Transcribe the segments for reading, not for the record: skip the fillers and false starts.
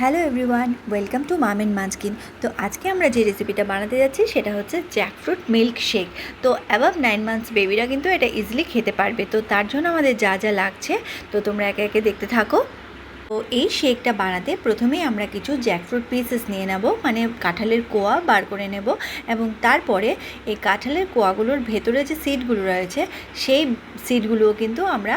Hello everyone, welcome to mum and munchkin. তো আজকে আমরা যে রেসিপিটা বানাতে যাচ্ছি সেটা হচ্ছে জ্যাকফ্রুট মিল্ক শেক। তো অ্যাবাভ 9 মান্থস বেবিরা কিন্তু এটা ইজিলি খেতে পারবে। তো তার জন্য আমাদের যা যা লাগছে তো তোমরা একে একে দেখতে থাকো। তো এই শেকটা বানাতে প্রথমেই আমরা কিছু জ্যাকফ্রুট পিসেস নিয়ে নেব, মানে কাঁঠালের কোয়া বার করে নেব, এবং তারপরে এই কাঁঠালের কোয়াগুলোর ভেতরে যে সিডগুলো রয়েছে সেই সিডগুলোও কিন্তু আমরা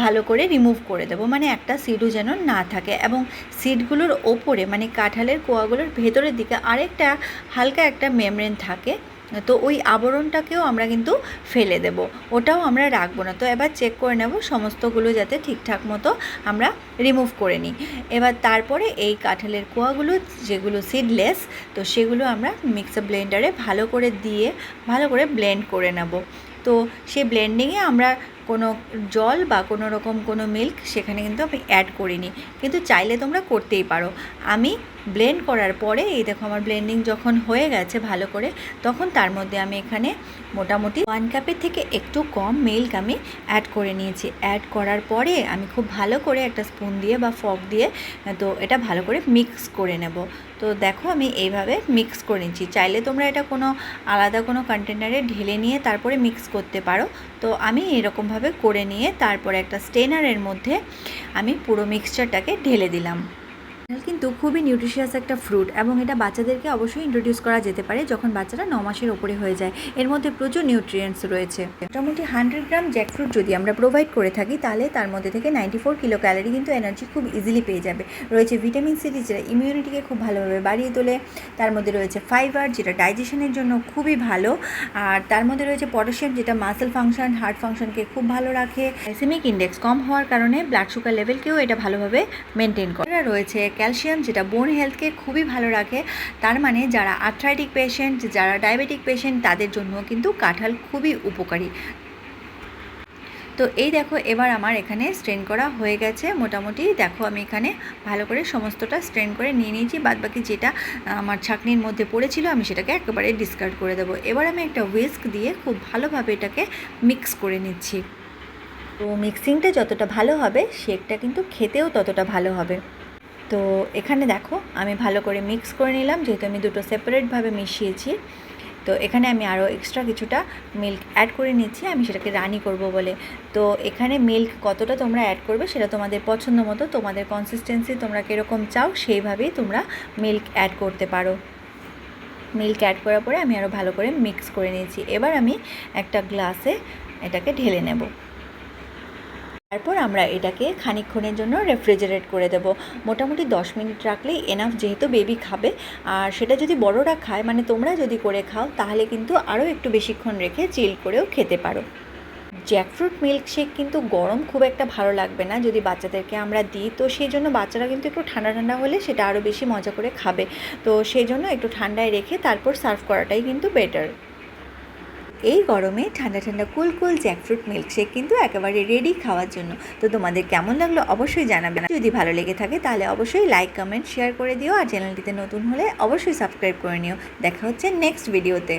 ভালো করে রিমুভ করে দেবো, মানে একটা সিডও যেন না থাকে। এবং সিডগুলোর ওপরে মানে কাঁঠালের কোয়াগুলোর ভেতরের দিকে আরেকটা হালকা একটা মেমব্রেন থাকে, তো ওই আবরণটাকেও আমরা কিন্তু ফেলে দেব, ওটাও আমরা রাখবো না। তো এবার চেক করে নেব সমস্তগুলো যাতে ঠিকঠাক মতো আমরা রিমুভ করে নিই। এবার তারপরে এই কাঁঠালের কোয়াগুলো যেগুলো সিডলেস, তো সেগুলো আমরা মিক্সার ব্লেন্ডারে ভালো করে দিয়ে ভালো করে ব্লেন্ড করে নেব। তো সেই ব্লেন্ডিংয়ে আমরা কোনো জল বা কোনো রকম কোনো মিল্ক সেখানে কিন্তু আমি অ্যাড করিনি, কিন্তু চাইলে তোমরা করতেই পারো। আমি ব্লেন্ড করার পরে এই দেখো আমার ব্লেন্ডিং যখন হয়ে গেছে ভালো করে, তখন তার মধ্যে আমি এখানে মোটামুটি 1 কাপের থেকে একটু কম মিল্ক আমি অ্যাড করে নিয়েছি। অ্যাড করার পরে আমি খুব ভালো করে একটা স্পুন দিয়ে বা ফর্ক দিয়ে তো এটা ভালো করে মিক্স করে নেব। তো দেখো আমি এইভাবে মিক্স করে নিচ্ছি। চাইলে তোমরা এটা কোনো আলাদা কোনো কন্টেনারে ঢেলে নিয়ে তারপরে মিক্স করতে পারো। তো আমি এরকমভাবে করে নিয়ে তারপরে একটা স্টেনারের মধ্যে আমি পুরো মিক্সচারটাকে ঢেলে দিলাম। কিন্তু খুবই নিউট্রিশিয়াস একটা ফ্রুট, এবং এটা বাচ্চাদেরকে অবশ্যই ইন্ট্রোডিউস করা যেতে পারে যখন বাচ্চারা 9 মাসের ওপরে হয়ে যায়। এর মধ্যে প্রচুর নিউট্রিয়েন্টস রয়েছে। মোটামুটি 100 গ্রাম জ্যাকফ্রুট যদি আমরা প্রোভাইড করে থাকি তাহলে তার মধ্যে থেকে 94 কিলো ক্যালোরি কিন্তু এনার্জি খুব ইজিলি পেয়ে যাবে। রয়েছে ভিটামিন সি যেটা ইমিউনিটিকে খুব ভালোভাবে বাড়িয়ে তোলে, তার মধ্যে রয়েছে ফাইবার যেটা ডাইজেশনের জন্য খুবই ভালো, আর তার মধ্যে রয়েছে পটাশিয়াম যেটা মাসেল ফাংশন হার্ট ফাংশনকে খুব ভালো রাখে। গ্লাইসেমিক ইন্ডেক্স কম হওয়ার কারণে ব্লাড সুগার লেভেলকেও এটা ভালোভাবে মেনটেন করে। রয়েছে ক্যালসিয়াম যেটা বোন হেলথকে খুবই ভালো রাখে। তার মানে যারা আর্থ্রাইটিক পেশেন্ট, যারা ডায়াবেটিক পেশেন্ট, তাদের জন্য কিন্তু কাঁঠাল খুবই উপকারী। তো এই দেখো এবার আমার এখানে স্ট্রেন করা হয়ে গেছে মোটামুটি। দেখো আমি এখানে ভালো করে সমস্তটা স্ট্রেন করে নিয়ে নিয়েছি। বাদবাকি যেটা আমার ছাঁকনির মধ্যে পড়েছিল আমি সেটাকে একেবারে ডিসকার্ড করে দেবো। এবার আমি একটা হুইস্ক দিয়ে খুব ভালোভাবে এটাকে মিক্স করে নিচ্ছি। তো মিক্সিংটা যতটা ভালো হবে শেকটা কিন্তু খেতেও ততটা ভালো হবে। তো এখানে দেখো আমি ভালো করে মিক্স করে নিলাম, যেহেতু আমি দুটো সেপারেটভাবে মিশিয়েছি। তো এখানে আমি আরও এক্সট্রা কিছুটা মিল্ক অ্যাড করে নিচ্ছি, আমি সেটাকে রানি করব বলে। তো এখানে মিল্ক কতটা তোমরা অ্যাড করবে সেটা তোমাদের পছন্দ মতো, তোমাদের কনসিস্টেন্সি তোমরা কীরকম চাও সেইভাবেই তোমরা মিল্ক অ্যাড করতে পারো। মিল্ক অ্যাড করার পরে আমি আরও ভালো করে মিক্স করে নিয়েছি। এবার আমি একটা গ্লাসে এটাকে ঢেলে নেব। তারপর আমরা এটাকে খানিকক্ষণের জন্য রেফ্রিজারেট করে দেব। মোটামুটি 10 মিনিট রাখলেই এনাফ, যেহেতু বেবি খাবে। আর সেটা যদি বড়রা খায়, মানে তোমরা যদি করে খাও, তাহলে কিন্তু আরও একটু বেশিক্ষণ রেখে চিল করেও খেতে পারো। জ্যাকফ্রুট মিল্কশেক কিন্তু গরম খুব একটা ভালো লাগবে না যদি বাচ্চাদেরকে আমরা দিই, তো সেই জন্য বাচ্চারা কিন্তু একটু ঠান্ডা ঠান্ডা হলে সেটা আরও বেশি মজা করে খাবে। তো সেই জন্য একটু ঠান্ডায় রেখে তারপর সার্ভ করাটাই কিন্তু বেটার। এই গরমে ঠান্ডা ঠান্ডা কুল কুল জ্যাকফ্রুট মিল্কশেক কিন্তু একেবারে রেডি খাওয়ার জন্য। তো তোমাদের কেমন লাগলো অবশ্যই জানাবে। যদি ভালো লেগে থাকে তাহলে অবশ্যই লাইক কমেন্ট শেয়ার করে দিও, আর চ্যানেলটিতে নতুন হলে অবশ্যই সাবস্ক্রাইব করে নিও। দেখা হচ্ছে নেক্সট ভিডিওতে।